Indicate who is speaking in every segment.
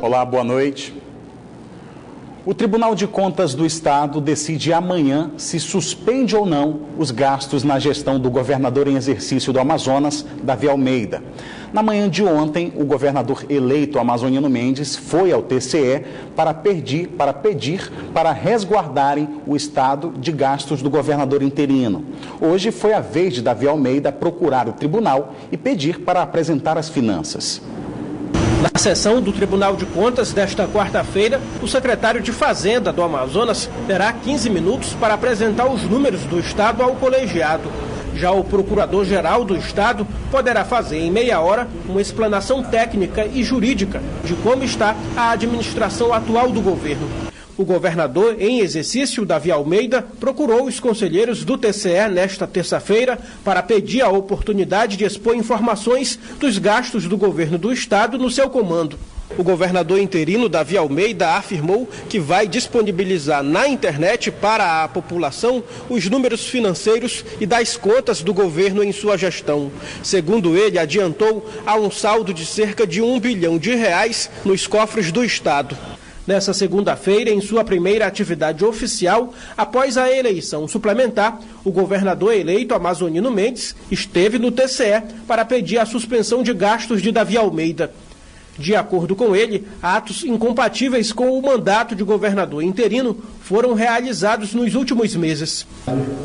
Speaker 1: Olá, boa noite. O Tribunal de Contas do Estado decide amanhã se suspende ou não os gastos na gestão do governador em exercício do Amazonas, Davi Almeida. Na manhã de ontem, o governador eleito Amazonino Mendes foi ao TCE para pedir para resguardarem o estado de gastos do governador interino. Hoje foi a vez de Davi Almeida procurar o tribunal e pedir para apresentar as finanças.
Speaker 2: Na sessão do Tribunal de Contas desta quarta-feira, o secretário de Fazenda do Amazonas terá 15 minutos para apresentar os números do Estado ao colegiado. Já o Procurador-Geral do Estado poderá fazer em meia hora uma explanação técnica e jurídica de como está a administração atual do governo. O governador em exercício, Davi Almeida, procurou os conselheiros do TCE nesta terça-feira para pedir a oportunidade de expor informações dos gastos do governo do estado no seu comando. O governador interino, Davi Almeida, afirmou que vai disponibilizar na internet para a população os números financeiros e das contas do governo em sua gestão. Segundo ele, adiantou, há um saldo de cerca de R$1 bilhão nos cofres do estado. Nessa segunda-feira, em sua primeira atividade oficial, após a eleição suplementar, o governador eleito Amazonino Mendes esteve no TCE para pedir a suspensão de gastos de Davi Almeida. De acordo com ele, atos incompatíveis com o mandato de governador interino foram realizados nos últimos meses.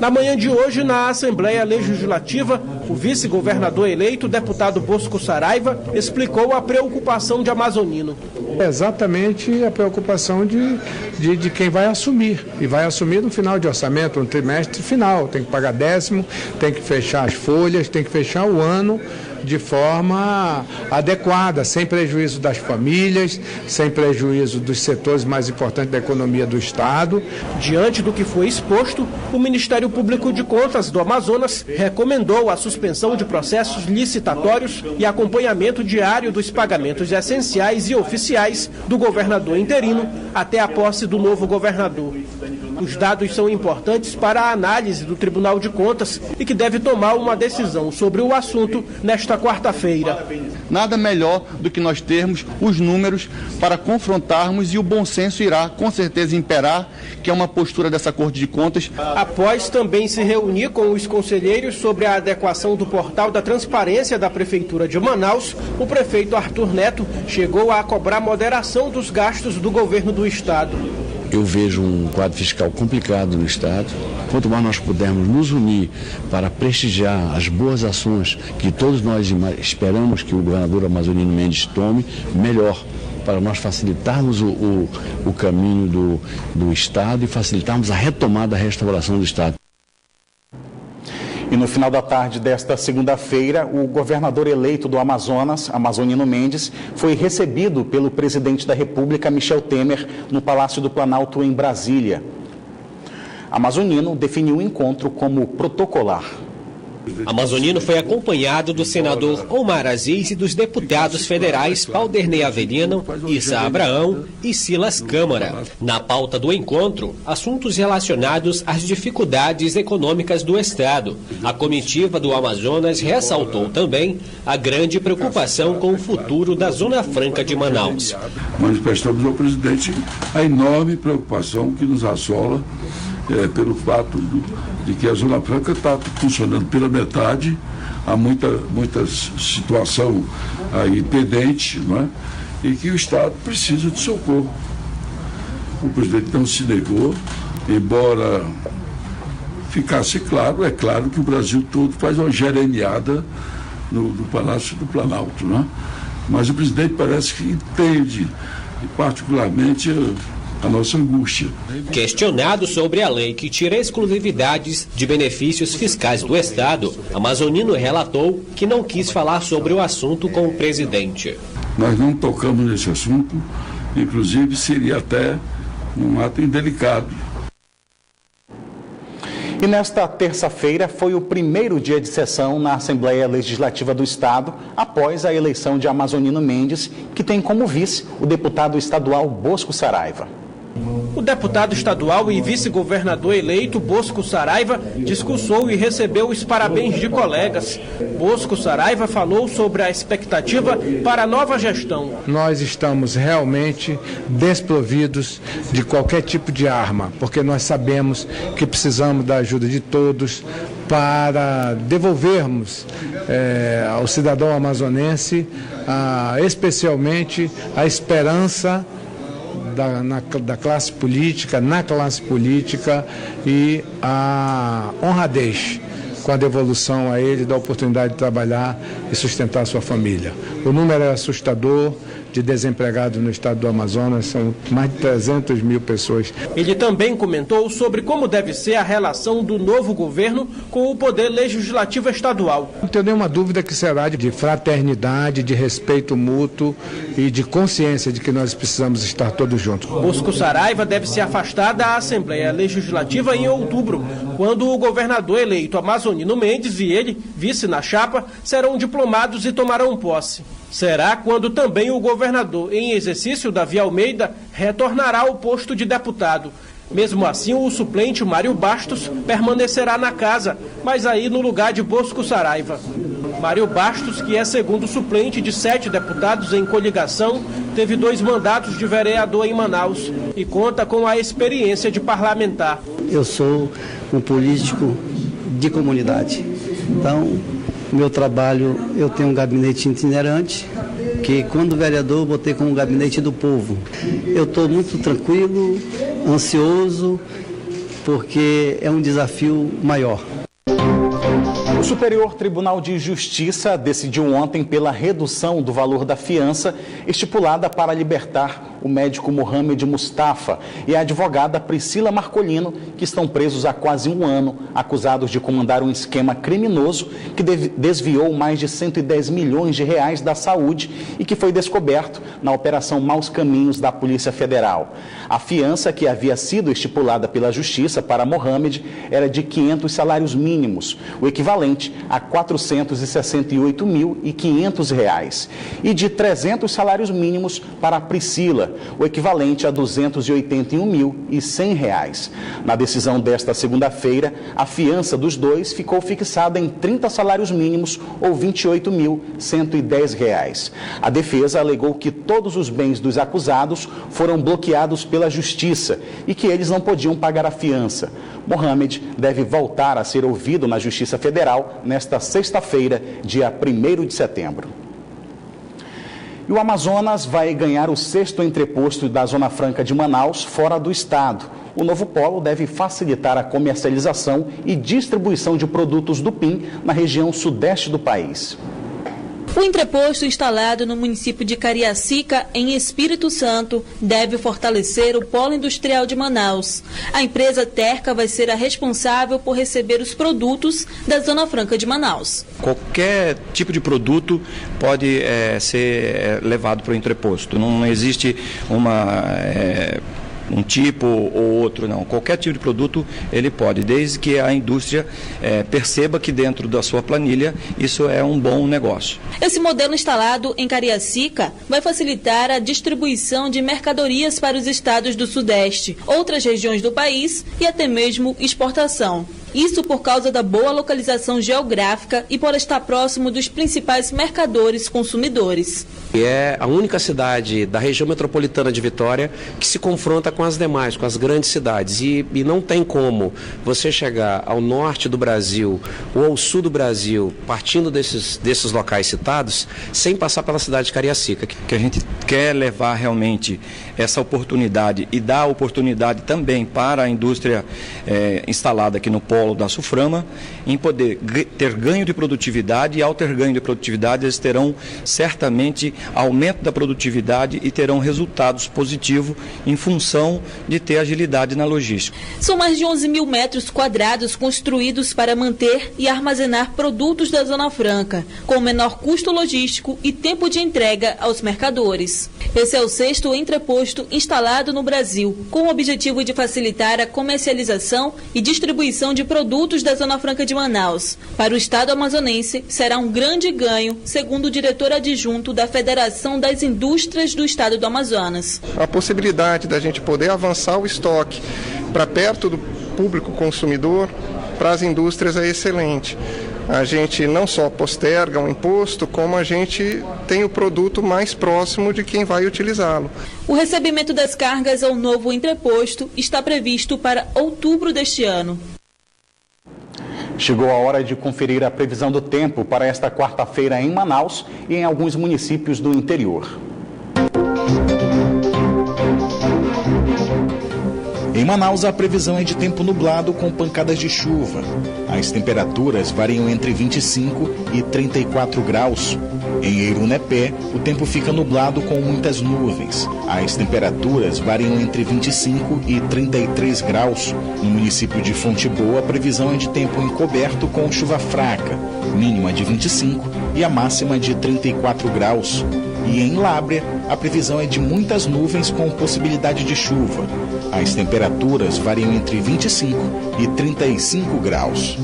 Speaker 2: Na manhã de hoje, na Assembleia Legislativa, o vice-governador eleito, deputado Bosco Saraiva, explicou a preocupação de Amazonino.
Speaker 3: É exatamente a preocupação de quem vai assumir. E vai assumir no final de orçamento, no trimestre final. Tem que pagar 10º, tem que fechar as folhas, tem que fechar o ano de forma adequada, sem prejuízo das famílias, sem prejuízo dos setores mais importantes da economia do Estado.
Speaker 2: Diante do que foi exposto, o Ministério Público de Contas do Amazonas recomendou a suspensão de processos licitatórios e acompanhamento diário dos pagamentos essenciais e oficiais do governador interino até a posse do novo governador. Os dados são importantes para a análise do Tribunal de Contas e que deve tomar uma decisão sobre o assunto nesta quarta-feira.
Speaker 4: Nada melhor do que nós termos os números para confrontarmos e o bom senso irá com certeza imperar, que é uma postura dessa Corte de Contas.
Speaker 2: Após também se reunir com os conselheiros sobre a adequação do portal da transparência da Prefeitura de Manaus, o prefeito Arthur Neto chegou a cobrar moderação dos gastos do governo do estado.
Speaker 5: Eu vejo um quadro fiscal complicado no Estado. Quanto mais nós pudermos nos unir para prestigiar as boas ações que todos nós esperamos que o governador Amazonino Mendes tome, melhor, para nós facilitarmos o caminho do Estado e facilitarmos a retomada, a restauração do Estado.
Speaker 1: E no final da tarde desta segunda-feira, o governador eleito do Amazonas, Amazonino Mendes, foi recebido pelo presidente da República, Michel Temer, no Palácio do Planalto, em Brasília. Amazonino definiu o encontro como protocolar.
Speaker 6: Amazonino foi acompanhado do senador Omar Aziz e dos deputados federais Valderney Avelino, Issa Abraão e Silas Câmara. Na pauta do encontro, assuntos relacionados às dificuldades econômicas do Estado. A comitiva do Amazonas ressaltou também a grande preocupação com o futuro da Zona Franca de Manaus.
Speaker 7: Manifestamos ao presidente a enorme preocupação que nos assola pelo fato de que a Zona Franca está funcionando pela metade, há muita situação aí pendente, não é? E que o Estado precisa de socorro. O presidente não se negou, embora ficasse claro, é claro que o Brasil todo faz uma gereniada no Palácio do Planalto, não é? Mas o presidente parece que entende, particularmente, a nossa angústia.
Speaker 6: Questionado sobre a lei que tira exclusividades de benefícios fiscais do Estado, Amazonino relatou que não quis falar sobre o assunto com o presidente.
Speaker 7: Nós não tocamos nesse assunto, inclusive seria até um ato indelicado.
Speaker 1: E nesta terça-feira foi o primeiro dia de sessão na Assembleia Legislativa do Estado, após a eleição de Amazonino Mendes, que tem como vice o deputado estadual Bosco Saraiva.
Speaker 2: O deputado estadual e vice-governador eleito Bosco Saraiva discursou e recebeu os parabéns de colegas. Bosco Saraiva falou sobre a expectativa para a nova gestão.
Speaker 3: Nós estamos realmente desprovidos de qualquer tipo de arma, porque nós sabemos que precisamos da ajuda de todos para devolvermos ao cidadão amazonense especialmente a esperança da classe política, na classe política, e a honradez com a devolução a ele da oportunidade de trabalhar e sustentar a sua família. O número é assustador de desempregados no estado do Amazonas, são mais de 300 mil pessoas.
Speaker 2: Ele também comentou sobre como deve ser a relação do novo governo com o poder legislativo estadual.
Speaker 3: Não tenho nenhuma dúvida que será de fraternidade, de respeito mútuo e de consciência de que nós precisamos estar todos juntos.
Speaker 2: Bosco Saraiva deve se afastar da Assembleia Legislativa em outubro, quando o governador eleito Amazonino Mendes e ele, vice na chapa, serão diplomados e tomarão posse. Será quando também o governador em exercício, Davi Almeida, retornará ao posto de deputado. Mesmo assim, o suplente Mário Bastos permanecerá na casa, mas aí no lugar de Bosco Saraiva. Mário Bastos, que é segundo suplente de 7 deputados em coligação, teve 2 mandatos de vereador em Manaus e conta com a experiência de parlamentar.
Speaker 8: Eu sou um político de comunidade, então meu trabalho, eu tenho um gabinete itinerante, que quando vereador eu botei como gabinete do povo. Eu estou muito tranquilo, ansioso, porque é um desafio maior.
Speaker 1: O Superior Tribunal de Justiça decidiu ontem pela redução do valor da fiança estipulada para libertar o médico Mohamed Mustafa e a advogada Priscila Marcolino, que estão presos há quase 1 ano, acusados de comandar um esquema criminoso que desviou mais de 110 milhões de reais da saúde e que foi descoberto na Operação Maus Caminhos da Polícia Federal. A fiança que havia sido estipulada pela Justiça para Mohamed era de 500 salários mínimos, o equivalente a R$ 468.500, e de 300 salários mínimos para a Priscila, o equivalente a R$ 281.100. Na decisão desta segunda-feira, a fiança dos dois ficou fixada em 30 salários mínimos ou R$ 28.110. A defesa alegou que todos os bens dos acusados foram bloqueados pela Justiça e que eles não podiam pagar a fiança. Mohamed deve voltar a ser ouvido na Justiça Federal nesta sexta-feira, dia 1º de setembro. E o Amazonas vai ganhar o 6º entreposto da Zona Franca de Manaus, fora do estado. O novo polo deve facilitar a comercialização e distribuição de produtos do PIN na região sudeste do país.
Speaker 9: O entreposto instalado no município de Cariacica, em Espírito Santo, deve fortalecer o polo industrial de Manaus. A empresa Terca vai ser a responsável por receber os produtos da Zona Franca de Manaus.
Speaker 10: Qualquer tipo de produto pode ser levado para o entreposto. Não existe um tipo ou outro, não. Qualquer tipo de produto ele pode, desde que a indústria perceba que dentro da sua planilha isso é um bom negócio.
Speaker 9: Esse modelo instalado em Cariacica vai facilitar a distribuição de mercadorias para os estados do Sudeste, outras regiões do país e até mesmo exportação. Isso por causa da boa localização geográfica e por estar próximo dos principais mercadores consumidores.
Speaker 11: É a única cidade da região metropolitana de Vitória que se confronta com as demais, com as grandes cidades. E não tem como você chegar ao norte do Brasil ou ao sul do Brasil, partindo desses locais citados, sem passar pela cidade de Cariacica.
Speaker 10: Que a gente quer levar realmente essa oportunidade e dar oportunidade também para a indústria instalada aqui no polo da Suframa, em poder ter ganho de produtividade, e ao ter ganho de produtividade eles terão certamente aumento da produtividade e terão resultados positivos em função de ter agilidade na logística.
Speaker 9: São mais de 11 mil metros quadrados construídos para manter e armazenar produtos da Zona Franca, com menor custo logístico e tempo de entrega aos mercadores. Esse é o 6º entreposto instalado no Brasil, com o objetivo de facilitar a comercialização e distribuição de produtos da Zona Franca de Manaus. Para o estado amazonense, será um grande ganho, segundo o diretor adjunto da Federação das Indústrias do Estado do Amazonas.
Speaker 12: A possibilidade da gente poder avançar o estoque para perto do público consumidor, para as indústrias é excelente. A gente não só posterga o imposto, como a gente tem o produto mais próximo de quem vai utilizá-lo.
Speaker 9: O recebimento das cargas ao novo entreposto está previsto para outubro deste ano.
Speaker 1: Chegou a hora de conferir a previsão do tempo para esta quarta-feira em Manaus e em alguns municípios do interior. Em Manaus, a previsão é de tempo nublado com pancadas de chuva. As temperaturas variam entre 25 e 34 graus. Em Eirunepé, o tempo fica nublado com muitas nuvens. As temperaturas variam entre 25 e 33 graus. No município de Fonte Boa, a previsão é de tempo encoberto com chuva fraca, mínima de 25 e a máxima de 34 graus. E em Lábrea, a previsão é de muitas nuvens com possibilidade de chuva. As temperaturas variam entre 25 e 35 graus.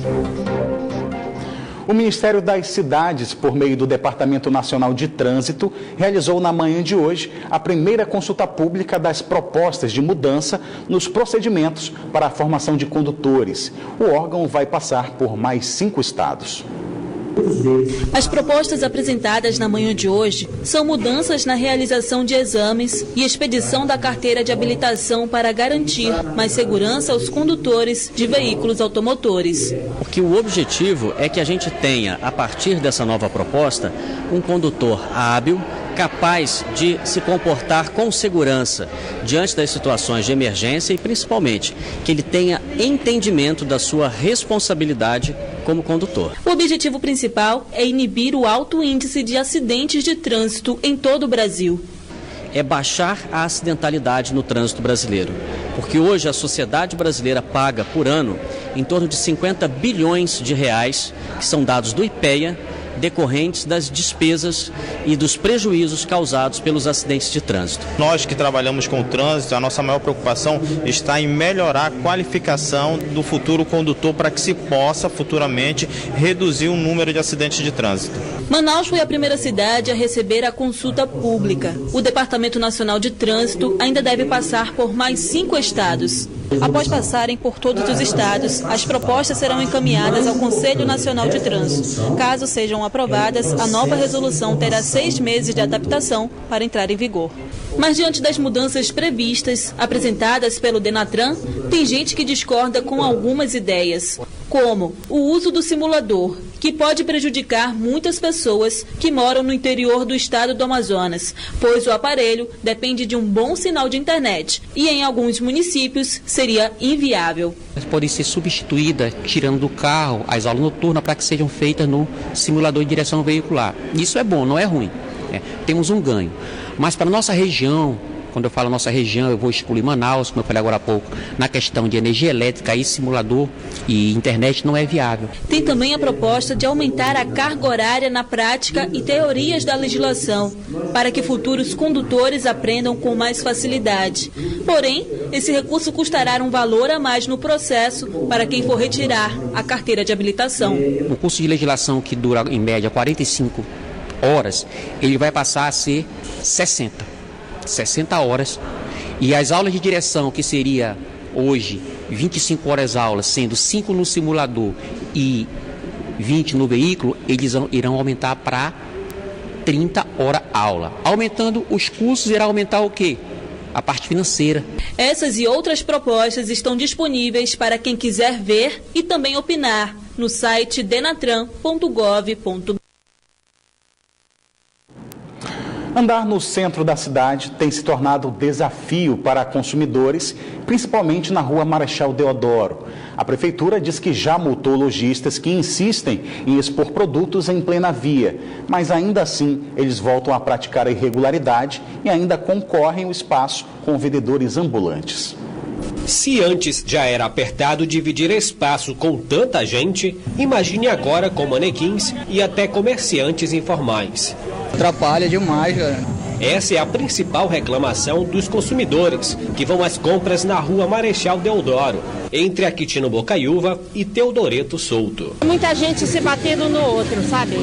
Speaker 1: O Ministério das Cidades, por meio do Departamento Nacional de Trânsito, realizou na manhã de hoje a primeira consulta pública das propostas de mudança nos procedimentos para a formação de condutores. O órgão vai passar por mais 5 estados.
Speaker 9: As propostas apresentadas na manhã de hoje são mudanças na realização de exames e expedição da carteira de habilitação para garantir mais segurança aos condutores de veículos automotores.
Speaker 13: Porque o objetivo é que a gente tenha, a partir dessa nova proposta, um condutor hábil, capaz de se comportar com segurança diante das situações de emergência e, principalmente, que ele tenha entendimento da sua responsabilidade como condutor.
Speaker 9: O objetivo principal é inibir o alto índice de acidentes de trânsito em todo o Brasil.
Speaker 13: É baixar a acidentalidade no trânsito brasileiro, porque hoje a sociedade brasileira paga por ano em torno de 50 bilhões de reais, que são dados do IPEA, decorrentes das despesas e dos prejuízos causados pelos acidentes de trânsito.
Speaker 14: Nós que trabalhamos com o trânsito, a nossa maior preocupação está em melhorar a qualificação do futuro condutor para que se possa futuramente reduzir o número de acidentes de trânsito.
Speaker 9: Manaus foi a primeira cidade a receber a consulta pública. O Departamento Nacional de Trânsito ainda deve passar por mais 5 estados. Após passarem por todos os estados, as propostas serão encaminhadas ao Conselho Nacional de Trânsito. Caso sejam aprovadas, a nova resolução terá 6 meses de adaptação para entrar em vigor. Mas diante das mudanças previstas, apresentadas pelo Denatran, tem gente que discorda com algumas ideias, como o uso do simulador, que pode prejudicar muitas pessoas que moram no interior do estado do Amazonas, pois o aparelho depende de um bom sinal de internet e em alguns municípios seria inviável.
Speaker 15: Podem ser substituídas, tirando do carro as aulas noturnas para que sejam feitas no simulador de direção veicular. Isso é bom, não é ruim. Temos um ganho. Mas para a nossa região, quando eu falo nossa região, eu vou excluir Manaus, como eu falei agora há pouco, na questão de energia elétrica e simulador e internet não é viável.
Speaker 9: Tem também a proposta de aumentar a carga horária na prática e teorias da legislação, para que futuros condutores aprendam com mais facilidade. Porém, esse recurso custará um valor a mais no processo para quem for retirar a carteira de habilitação.
Speaker 15: O curso de legislação, que dura em média 45 horas, ele vai passar a ser 60 horas, e as aulas de direção, que seria hoje 25 horas aulas, sendo 5 no simulador e 20 no veículo, eles irão aumentar para 30 horas aula. Aumentando os cursos, irá aumentar o quê? A parte financeira.
Speaker 9: Essas e outras propostas estão disponíveis para quem quiser ver e também opinar no site denatran.gov.br.
Speaker 1: Andar no centro da cidade tem se tornado desafio para consumidores, principalmente na rua Marechal Deodoro. A prefeitura diz que já multou lojistas que insistem em expor produtos em plena via, mas ainda assim eles voltam a praticar a irregularidade e ainda concorrem o espaço com vendedores ambulantes.
Speaker 6: Se antes já era apertado dividir espaço com tanta gente, imagine agora com manequins e até comerciantes informais.
Speaker 16: Atrapalha demais, cara.
Speaker 6: Essa é a principal reclamação dos consumidores que vão às compras na rua Marechal Deodoro, entre a Quitino Bocaiúva e Teodoreto Souto.
Speaker 16: Muita gente se batendo no outro, sabe?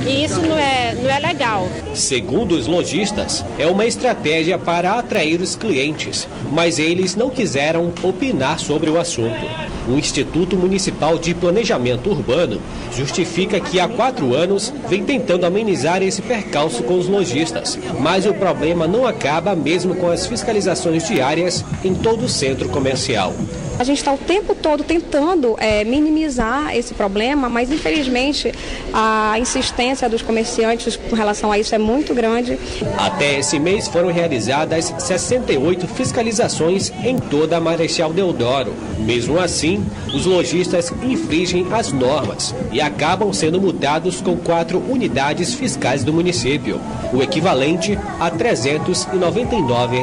Speaker 16: E isso não é legal.
Speaker 6: Segundo os lojistas, é uma estratégia para atrair os clientes, mas eles não quiseram opinar sobre o assunto. O Instituto Municipal de Planejamento Urbano justifica que há 4 anos vem tentando amenizar esse percalço com os lojistas, mas o problema não acaba mesmo com as fiscalizações diárias em todo o centro comercial.
Speaker 17: A gente está o tempo todo tentando minimizar esse problema, mas infelizmente a insistência dos comerciantes com relação a isso é muito grande.
Speaker 6: Até esse mês foram realizadas 68 fiscalizações em toda a Marechal Deodoro. Mesmo assim, os lojistas infringem as normas e acabam sendo multados com 4 unidades fiscais do município, o equivalente a R$ 399.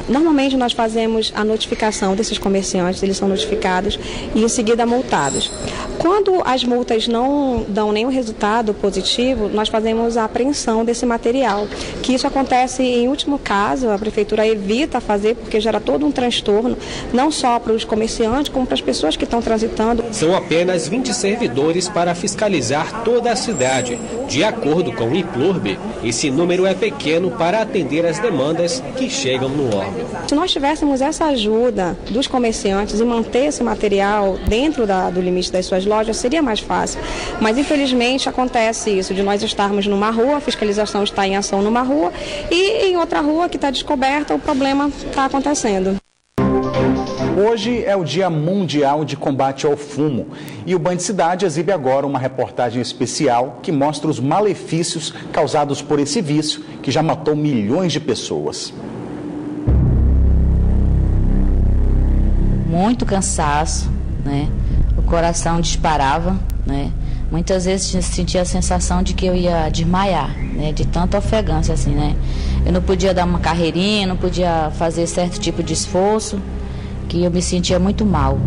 Speaker 17: Normalmente nós fazemos a notificação desses comerciantes, eles são notificados e em seguida multados. Quando as multas não dão nenhum resultado positivo, nós fazemos a apreensão desse material, que isso acontece em último caso, a prefeitura evita fazer porque gera todo um transtorno, não só para os comerciantes, como para as pessoas que estão transitando.
Speaker 6: São apenas 20 servidores para fiscalizar toda a cidade. De acordo com o IPLURB, esse número é pequeno para atender as demandas que chegam no órgão.
Speaker 17: Se nós tivéssemos essa ajuda dos comerciantes e manter esse material dentro do limite das suas lojas, seria mais fácil. Mas infelizmente acontece isso, de nós estarmos numa rua, a fiscalização está em ação numa rua e em outra rua que está descoberta, o problema está acontecendo.
Speaker 1: Hoje é o Dia Mundial de Combate ao Fumo e o Band Cidade exibe agora uma reportagem especial que mostra os malefícios causados por esse vício que já matou milhões de pessoas.
Speaker 18: Muito cansaço, né? O coração disparava, né? Muitas vezes sentia a sensação de que eu ia desmaiar, né? De tanta ofegância assim, né? Eu não podia dar uma carreirinha, não podia fazer certo tipo de esforço, que eu me sentia muito mal.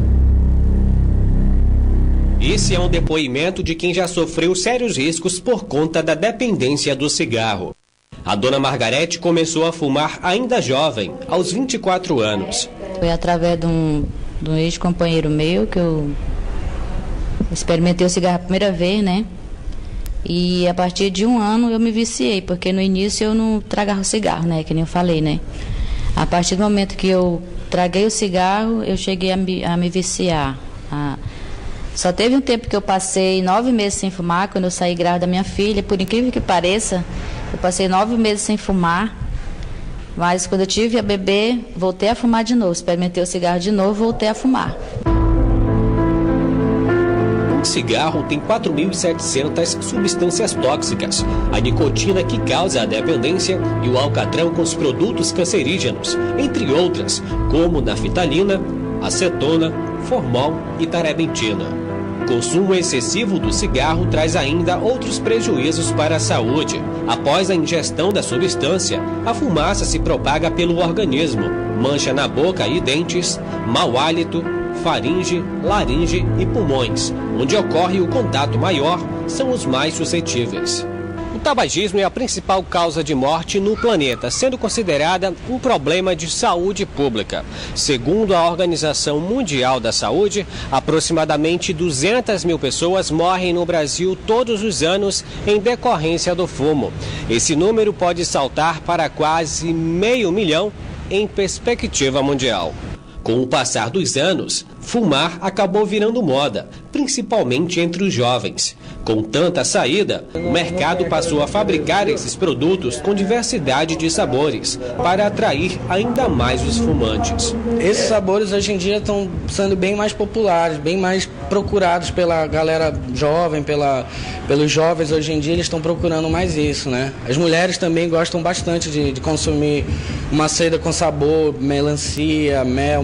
Speaker 6: Esse é um depoimento de quem já sofreu sérios riscos por conta da dependência do cigarro. A dona Margarete começou a fumar ainda jovem, aos 24 anos.
Speaker 18: Foi através de um ex-companheiro meu que eu experimentei o cigarro a primeira vez, né? E a partir de 1 ano eu me viciei, porque no início eu não tragava o cigarro, né? Que nem eu falei, né? A partir do momento que eu traguei o cigarro, eu cheguei a me viciar. Só teve um tempo que eu passei 9 meses sem fumar, quando eu saí grávida da minha filha. Por incrível que pareça, eu passei 9 meses sem fumar. Mas quando eu tive a bebê, voltei a fumar de novo. Experimentei o cigarro de novo, voltei a fumar.
Speaker 6: O cigarro tem 4.700 substâncias tóxicas, a nicotina que causa a dependência e o alcatrão com os produtos cancerígenos, entre outras, como naftalina, acetona, formol e terebentina. O consumo excessivo do cigarro traz ainda outros prejuízos para a saúde. Após a ingestão da substância, a fumaça se propaga pelo organismo, mancha na boca e dentes, mau hálito, faringe, laringe e pulmões. Onde ocorre o contato maior, são os mais suscetíveis. O tabagismo é a principal causa de morte no planeta, sendo considerada um problema de saúde pública. Segundo a Organização Mundial da Saúde, aproximadamente 200 mil pessoas morrem no Brasil todos os anos em decorrência do fumo. Esse número pode saltar para quase 500 mil em perspectiva mundial. Com o passar dos anos, fumar acabou virando moda, principalmente entre os jovens. Com tanta saída, o mercado passou a fabricar esses produtos com diversidade de sabores, para atrair ainda mais os fumantes.
Speaker 19: Esses sabores hoje em dia estão sendo bem mais populares, bem mais procurados pela galera jovem, pelos jovens. Hoje em dia eles estão procurando mais isso, né? As mulheres também gostam bastante de consumir uma seda com sabor, melancia, mel,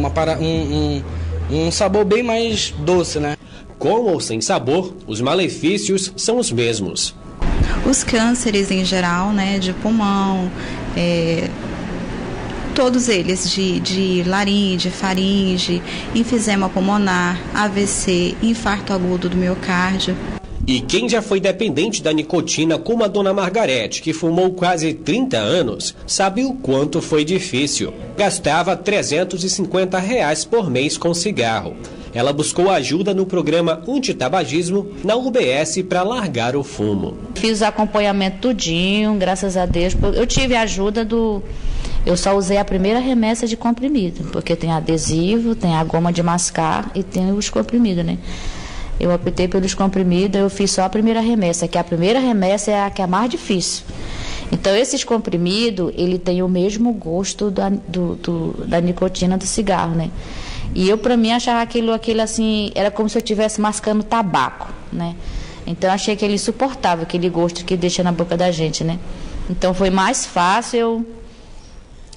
Speaker 19: um sabor bem mais doce, né?
Speaker 6: Com ou sem sabor, os malefícios são os mesmos.
Speaker 20: Os cânceres em geral, né, de pulmão, todos eles, de laringe, faringe, enfisema pulmonar, AVC, infarto agudo do miocárdio.
Speaker 6: E quem já foi dependente da nicotina, como a dona Margarete, que fumou quase 30 anos, sabe o quanto foi difícil. Gastava R$ 350 por mês com cigarro. Ela buscou ajuda no programa antitabagismo na UBS para largar o fumo.
Speaker 18: Fiz acompanhamento tudinho, graças a Deus. Eu tive a ajuda do... Eu só usei a primeira remessa de comprimido, porque tem adesivo, tem a goma de mascar e tem os comprimidos, né? Eu optei pelos comprimidos, eu fiz só a primeira remessa, que a primeira remessa é a que é mais difícil. Então, esses comprimidos, ele tem o mesmo gosto da nicotina do cigarro, né? E eu, para mim, achava aquilo assim, era como se eu estivesse mascando tabaco, né? Então, eu achei aquele insuportável, aquele gosto que deixa na boca da gente, né? Então, foi mais fácil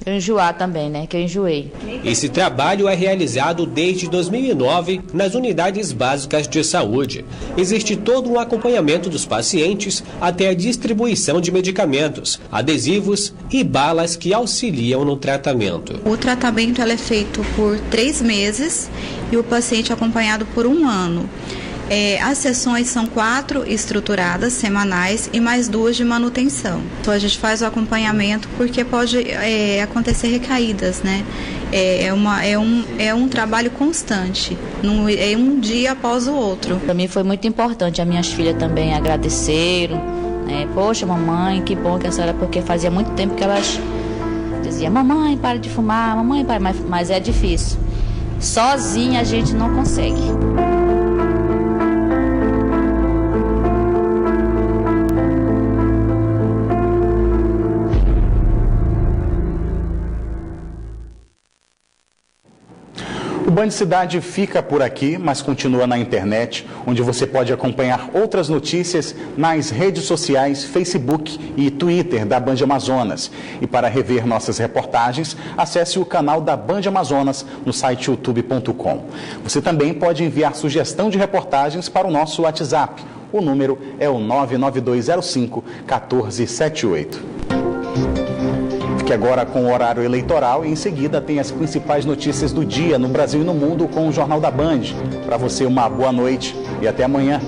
Speaker 18: eu enjoar também, né? Que eu enjoei.
Speaker 6: Esse trabalho é realizado desde 2009 nas unidades básicas de saúde. Existe todo um acompanhamento dos pacientes até a distribuição de medicamentos, adesivos e balas que auxiliam no tratamento.
Speaker 20: O tratamento é feito por 3 meses e o paciente é acompanhado por 1 ano. As sessões são 4 estruturadas, semanais, e mais 2 de manutenção. Então a gente faz o acompanhamento porque pode acontecer recaídas, né? É um trabalho constante, é um dia após o outro.
Speaker 18: Para mim foi muito importante, as minhas filhas também agradeceram, né? Poxa, mamãe, que bom que a senhora, porque fazia muito tempo que elas diziam, mamãe, para de fumar, mamãe, para, mas é difícil. Sozinha a gente não consegue.
Speaker 1: O Band Cidade fica por aqui, mas continua na internet, onde você pode acompanhar outras notícias nas redes sociais, Facebook e Twitter da Band Amazonas. E para rever nossas reportagens, acesse o canal da Band Amazonas no site youtube.com. Você também pode enviar sugestão de reportagens para o nosso WhatsApp. O número é o 99205-1478. Fique agora com o horário eleitoral e em seguida tem as principais notícias do dia no Brasil e no mundo com o Jornal da Band. Para você uma boa noite e até amanhã.